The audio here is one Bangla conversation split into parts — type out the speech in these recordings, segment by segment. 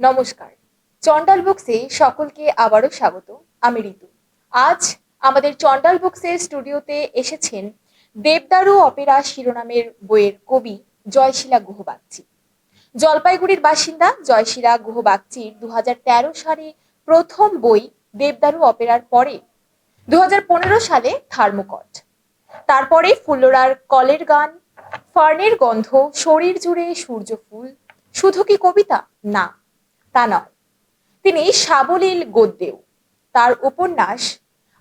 নমস্কার। চন্ডাল বুকসে সকলকে আবারও স্বাগত। আমি ঋতু। আজ আমাদের চন্ডাল বুকসের স্টুডিওতে এসেছেন দেবদারু অপেরা শিরোনামের বইয়ের কবি জয়শীলা গুহ বাগচি। জলপাইগুড়ির বাসিন্দা জয়শীলা গুহ বাগচির ২০১৩ সালে প্রথম বই দেবদারু অপেরার পরে ২০১৫ সালে থার্মোকট। তারপরে ফুল্লরার কলের গান, ফার্নের গন্ধ, শরীর জুড়ে সূর্যফুল। শুধু কি কবিতা? না, তা নয়। তিনি সাবলীল গদ্যেও। তার উপন্যাস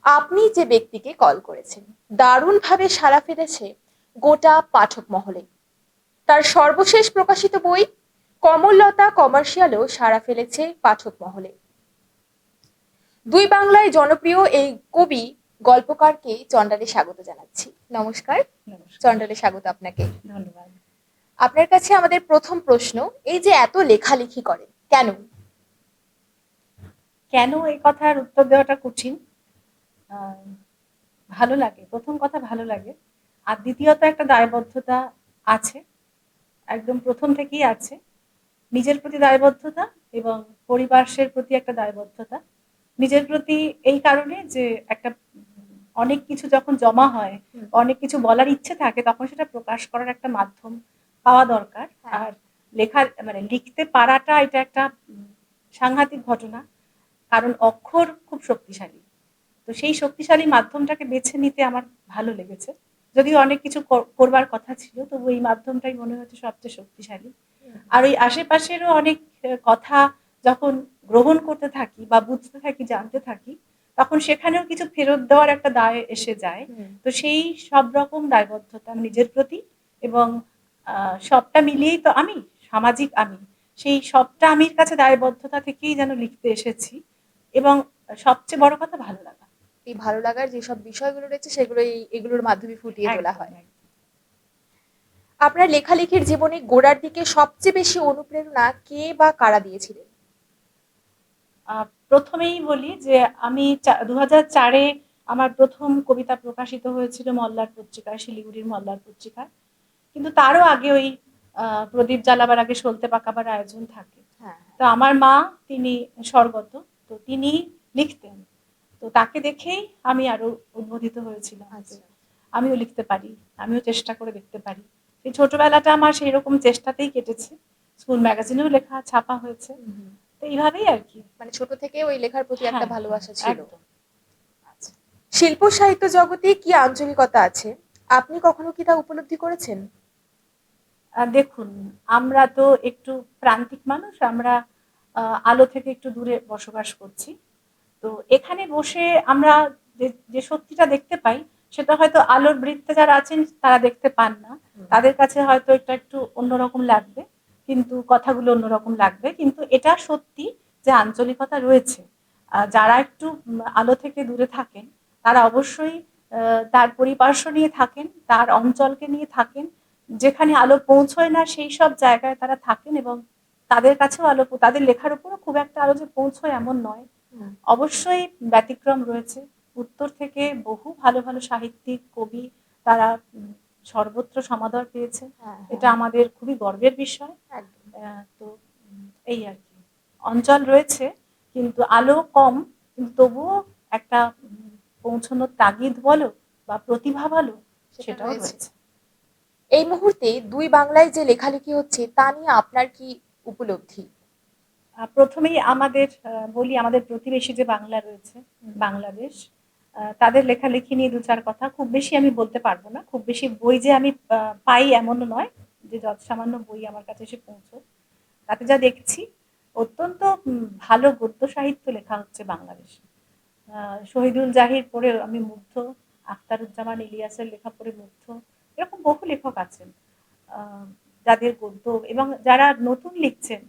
আপনি যে ব্যক্তিকে কল করেছেন দারুণভাবে সাড়া ফেলেছে গোটা পাঠক মহলে। তার সর্বশেষ প্রকাশিত বই কমললতা কমার্শিয়ালও সাড়া ফেলেছে পাঠক মহলে। দুই বাংলায় জনপ্রিয় এই কবি গল্পকারকে চন্ডালে স্বাগত জানাচ্ছি। নমস্কার। নমস্কার। চন্ডালে স্বাগত আপনাকে। ধন্যবাদ। আপনার কাছে আমাদের প্রথম প্রশ্ন, এই যে এত লেখালেখি করেন কেন? কেন এই কথার উত্তর দেওয়াটা কঠিন। ভালো লাগে, প্রথম কথা ভালো লাগে। আর দ্বিতীয়ত একটা দায়বদ্ধতা আছে, একদম প্রথম থেকেই আছে। নিজের প্রতি দায়বদ্ধতা এবং পরিবারের প্রতি একটা দায়বদ্ধতা। নিজের প্রতি এই কারণে যে একটা অনেক কিছু যখন জমা হয়, অনেক কিছু বলার ইচ্ছে থাকে, তখন সেটা প্রকাশ করার একটা মাধ্যম পাওয়া দরকার। হ্যাঁ। আর লেখার মানে লিখতে পারাটা এটা একটা সাংঘাতিক ঘটনা, কারণ অক্ষর খুব শক্তিশালী। তো সেই শক্তিশালী মাধ্যমটাকে বেছে নিতে আমার ভালো লেগেছে। যদিও অনেক কিছু করবার কথা ছিল, তবু এই মাধ্যমটাই মনে হচ্ছে সবচেয়ে শক্তিশালী। আর ওই আশেপাশেরও অনেক কথা যখন গ্রহণ করতে থাকি বা বুঝতে থাকি, জানতে থাকি, তখন সেখানেও কিছু ফেরত দেওয়ার একটা দায় এসে যায়। তো সেই সব রকম দায়বদ্ধতা নিজের প্রতি এবং সবটা মিলিয়েই তো আমি সামাজিক আমি, সেই সবটা আমির কাছে দায়বদ্ধতা থেকেই যেন লিখতে এসেছি। এবং সবচেয়ে বড় কথা ভালো লাগা। এই ভালো লাগার যেসব বিষয়গুলো রয়েছে সেগুলো এগুলোর মাধ্যমে ফুটিয়ে তোলা একদম হয়। একদম। আপনার লেখালেখির জীবনে গোড়ার দিকে সবচেয়ে বেশি অনুপ্রেরণা কে বা কারা দিয়েছিলেন? প্রথমেই বলি যে আমি ২০০৪-এ আমার প্রথম কবিতা প্রকাশিত হয়েছিল মল্লার পত্রিকায়, শিলিগুড়ির মল্লার পত্রিকায়। কিন্তু তারও আগে ওই প্রদীপ জ্বালাবার আগে সলতে পাকাবার আয়োজন থাকে। হ্যাঁ। তো আমার মা, তিনি স্বর্গত, তো তিনি লিখতেন। তো তাকে দেখেই আমি আরো উদ্বোধিত হয়েছিলাম যে আমিও লিখতে পারি, আমিও চেষ্টা করে দেখতে পারি। সেই ছোটবেলাটা আমার সেই রকম চেষ্টাতেই কেটেছে। স্কুল ম্যাগাজিনেও লেখা ছাপা হয়েছে। তো এইভাবেই আর কি। মানে ছোট থেকে ওই লেখার প্রতি একটা হ্যাঁ, ভালোবাসা ছিল। একদম। আচ্ছা। শিল্প সাহিত্য জগতে কি আঞ্চলিকতা আছে? আপনি কখনো কি তা উপলব্ধি করেছেন? দেখুন, আমরা তো একটু প্রান্তিক মানুষ। আমরা আলো থেকে একটু দূরে বসবাস করছি। তো এখানে বসে আমরা যে সত্যিটা দেখতে পাই, সেটা হয়তো আলোর বৃত্তে যারা আছেন তারা দেখতে পান না। তাদের কাছে হয়তো এটা একটু অন্যরকম লাগবে, কিন্তু কথাগুলো অন্যরকম লাগবে। কিন্তু এটা সত্যি যে আঞ্চলিকতা রয়েছে। যারা একটু আলো থেকে দূরে থাকেন, তারা অবশ্যই তার পরিপার্শ্ব নিয়ে থাকেন, তার অঞ্চলকে নিয়ে থাকেন। যেখানে আলো পৌঁছয় না সেই সব জায়গায় তারা থাকেন, এবং তাদের কাছেও আলো, তাদের লেখার উপরও খুব একটা আলো যে পৌঁছয় এমন নয়। অবশ্যই ব্যতিক্রম রয়েছে। উত্তর থেকে বহু ভালো ভালো সাহিত্যিক, কবি, তারা সর্বত্র সমাদর পেয়েছে। এটা আমাদের খুবই গর্বের বিষয়। তো এই আর কি, অঞ্চল রয়েছে কিন্তু আলো কম, কিন্তু তবুও একটা পৌঁছানোর তাগিদ বলো বা প্রতিভা বলো, সেটাও রয়েছে। এই মুহূর্তে দুই বাংলায় যে লেখালেখি হচ্ছে তা নিয়ে আপনার কি উপলব্ধি? প্রথমেই আমাদের বলি, আমাদের প্রতিবেশী যে বাংলা রয়েছে, বাংলাদেশ, তাদের লেখালেখি নিয়ে দু চার কথা। খুব বেশি আমি বলতে পারবো না। খুব বেশি বই যে আমি পাই এমনও নয়, যে যৎসামান্য বই আমার কাছে এসে পৌঁছয়। তাতে যা দেখছি, অত্যন্ত ভালো গদ্য সাহিত্য লেখা হচ্ছে বাংলাদেশে। শহীদুল জাহির পড়ে আমি মুগ্ধ, আখতারুজ্জামান ইলিয়াসের লেখা পড়ে মুগ্ধ। এরকম বহু লেখক আছেন যাদের গদ্য, এবং যারা নতুন লিখছেন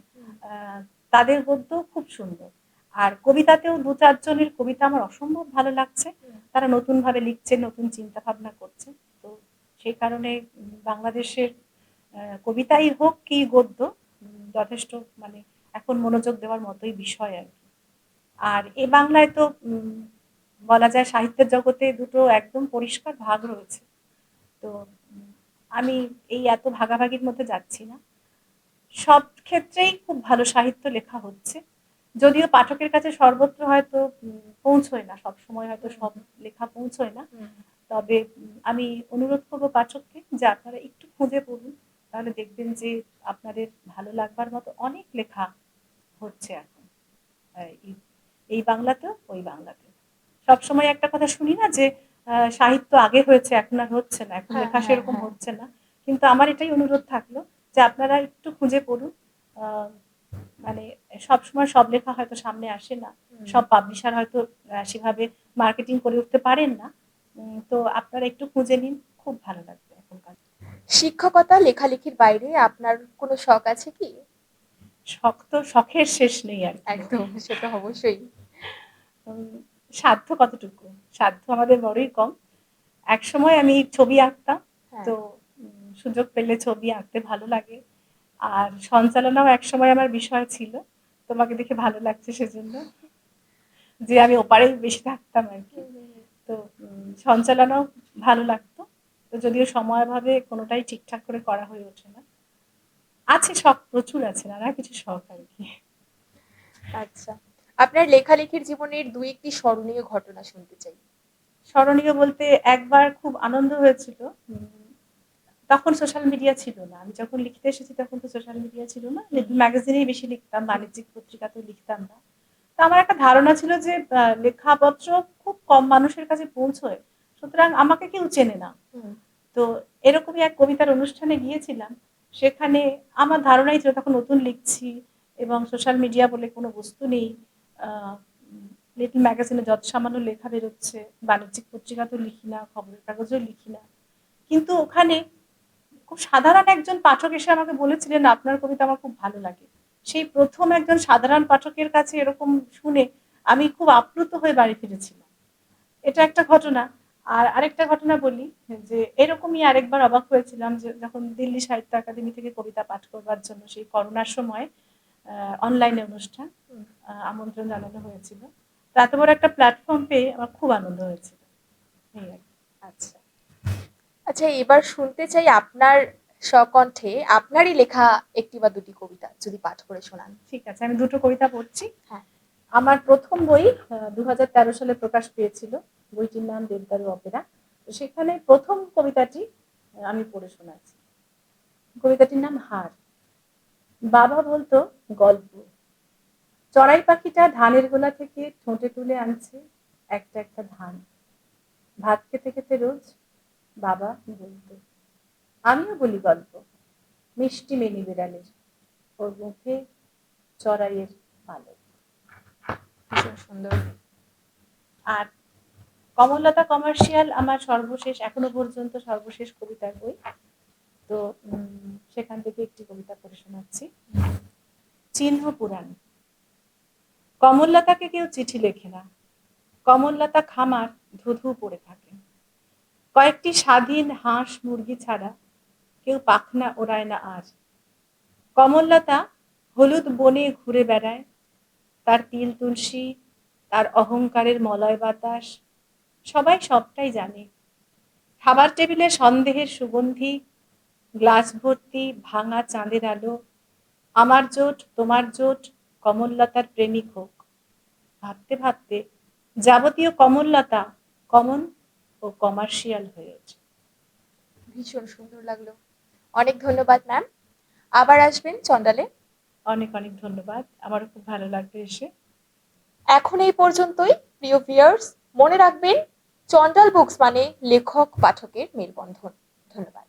তাদের গদ্য খুব সুন্দর। আর কবিতাতেও দু চারজনের কবিতা আমার অসম্ভব ভালো লাগছে। তারা নতুন ভাবে লিখছেন, নতুন চিন্তা ভাবনা করছেন। তো সেই কারণে বাংলাদেশের কবিতাই হোক কি গদ্য, যথেষ্ট মানে এখন মনোযোগ দেওয়ার মতোই বিষয় আর কি। আর এ বাংলায় তো বলা যায় সাহিত্যের জগতে দুটো একদম পরিষ্কার ভাগ রয়েছে। তো আমি এই এত ভাগাভাগির মধ্যে যাচ্ছি না। সব ক্ষেত্রেই খুব ভালো সাহিত্য লেখা হচ্ছে, যদিও পাঠকের কাছে সর্বত্র হয়তো পৌঁছয় না, সব সময় হয়তো সব লেখা পৌঁছয় না। তবে আমি অনুরোধ করবো পাঠককে যে আপনারা একটু খুঁজে পড়ুন, তাহলে দেখবেন যে আপনাদের ভালো লাগবার মতো অনেক লেখা হচ্ছে এখন, এই বাংলাতেও ওই বাংলাতেও। সবসময় একটা কথা শুনি না যে সাহিত্য আগে হয়েছে এখন আর হচ্ছে না, এখন হ্যাঁ, লেখা হ্যাঁ, সেরকম হ্যাঁ। হচ্ছে না। কিন্তু আমার এটাই অনুরোধ থাকলো যে আপনারা একটু খুঁজে পড়ুন। মানে সবসময় সব লেখা হয়তো সামনে আসে না, সব পাবলিশার হয়তো সেভাবে মার্কেটিং করে উঠতে পারেন না। তো আপনারা একটু খুঁজে নিন, খুব ভালো লাগবে এখনকার। শিক্ষকতা লেখালেখির বাইরে আপনার কোনো শখ আছে কি? শখ তো শখের শেষ নেই আর কি। একদম, সেটা অবশ্যই। উম, সাধ্য কতটুকু, সাধ্য আমাদের বড়ই কম। একসময় আমি ছবি আঁকতাম, হ্যাঁ। তো সুযোগ পেলে ছবি আঁকতে ভালো লাগে। আর সঞ্চালনাও একসময় আমার বিষয় ছিল, তোমাকে দেখে ভালো লাগছে সেজন্য, যে আমি ওপারেই বেশি থাকতাম আর কি। তো সঞ্চালনাও ভালো লাগতো, তো যদিও সময়াভাবে কোনোটাই ঠিকঠাক করে করা হয়ে ওঠে না। আছে শখ, প্রচুর আছে, নানা কিছু শখ আর কি। আচ্ছা। আপনার লেখালেখির জীবনের ২-১ টি স্মরণীয় ঘটনা শুনতে চাই। স্মরণীয় বলতে একবার খুব আনন্দ হয়েছিল। তখন সোশ্যাল মিডিয়া ছিল না। আমি যখন লিখতে এসেছি তখন তো সোশ্যাল মিডিয়া ছিল না। লিটল ম্যাগাজিনেই বেশি লিখতাম, বাণিজ্যিক পত্রিকাতেও লিখতাম না। তো আমার একটা ধারণা ছিল যে লেখাপত্র খুব কম মানুষের কাছে পৌঁছয়। সুতরাং আমাকে কেউ চেনে না। হুম। তো এরকমই এক কবিতার অনুষ্ঠানে গিয়েছিলাম। সেখানে আমার ধারণাই ছিল তখন নতুন লিখছি এবং সোশ্যাল মিডিয়া বলে কোনো বস্তু নেই। আ লিটল ম্যাগাজিনে যত সামান্য লেখা বেরোচ্ছে, বাণিজ্যিক পত্রিকাতেও লিখি না, খবরের কাগজেও লিখি না। কিন্তু ওখানে খুব সাধারণ একজন পাঠক এসে আমাকে বলেছিলেন, আপনার কবিতা আমার খুব ভালো লাগে। সেই ১ম একজন সাধারণ পাঠকের কাছে এরকম শুনে আমি খুব আপ্লুত হয়ে বাড়ি ফিরেছিলাম। এটা একটা ঘটনা। আর আরেকটা ঘটনা বলি, যে এরকমই আরেকবার অবাক হয়েছিলাম যে যখন দিল্লি সাহিত্য একাডেমি থেকে কবিতা পাঠ করবার জন্য সেই করোনার সময় অনলাইনে অনুষ্ঠান আমন্ত্রণ জানানো হয়েছিল। তো এত বড় একটা প্ল্যাটফর্ম পেয়ে আমার খুব আনন্দ হয়েছিল। এই আর কি। আচ্ছা। আচ্ছা, এবার শুনতে চাই আপনার স্বকণ্ঠে আপনারই লেখা ১ টি বা ২ টি কবিতা যদি পাঠ করে শোনান। ঠিক আছে, আমি দুটো কবিতা পড়ছি। হ্যাঁ। আমার প্রথম বই ২০১৩ সালে প্রকাশ পেয়েছিল। বইটির নাম দেবদারু অপেরা। তো সেখানে প্রথম কবিতাটি আমি পড়ে শোনাচ্ছি। কবিতাটির নাম হার। বাবা বলতো গল্প। চড়াই পাখিটা ধানের গোলা থেকে ঠোঁটে তুলে আনছে একটা একটা ধান। ভাত খেতে খেতে রোজ বাবা বলতো। আমিও বলি গল্প, মিষ্টি মেনি বিড়ালের, ওর মুখে চড়াইয়ের পালক। ভীষণ সুন্দর। আর কমললতা কমার্শিয়াল আমার সর্বশেষ, এখনো পর্যন্ত সর্বশেষ কবিতার বই। তো সেখান থেকে একটি কবিতা পড়ে শোনাচ্ছি। চিহ্ন পুরাণ। কমললতাকে কেউ চিঠি লেখে না, কমললতা খামার ধুধু পড়ে থাকে। কয়েকটি স্বাধীন হাঁস মুরগি ছাড়া কেউ পাখনা ওড়ায় না আর। কমললতা হলুদ বনে ঘুরে বেড়ায়, তার তিল তুলসী, তার অহংকারের মলয় বাতাস, সবাই সবটাই জানে। খাবার টেবিলে সন্দেহের সুগন্ধি, গ্লাস ভর্তি ভাঙা চাঁদের আলো, আমার জোট তোমার জোট কমললতার প্রেমিক হোক। ভাবতে ভাবতে যাবতীয় কমললতা কমন ও কমার্শিয়াল হয়ে ওঠে। ভীষণ সুন্দর লাগলো। অনেক ধন্যবাদ ম্যাম। আবার আসবেন চন্ডালে। অনেক অনেক ধন্যবাদ, আমারও খুব ভালো লাগবে এসে। এখন এই পর্যন্তই প্রিয় ভিউয়ার্স। মনে রাখবেন চন্ডাল বুকস মানে লেখক পাঠকের মেলবন্ধন। ধন্যবাদ।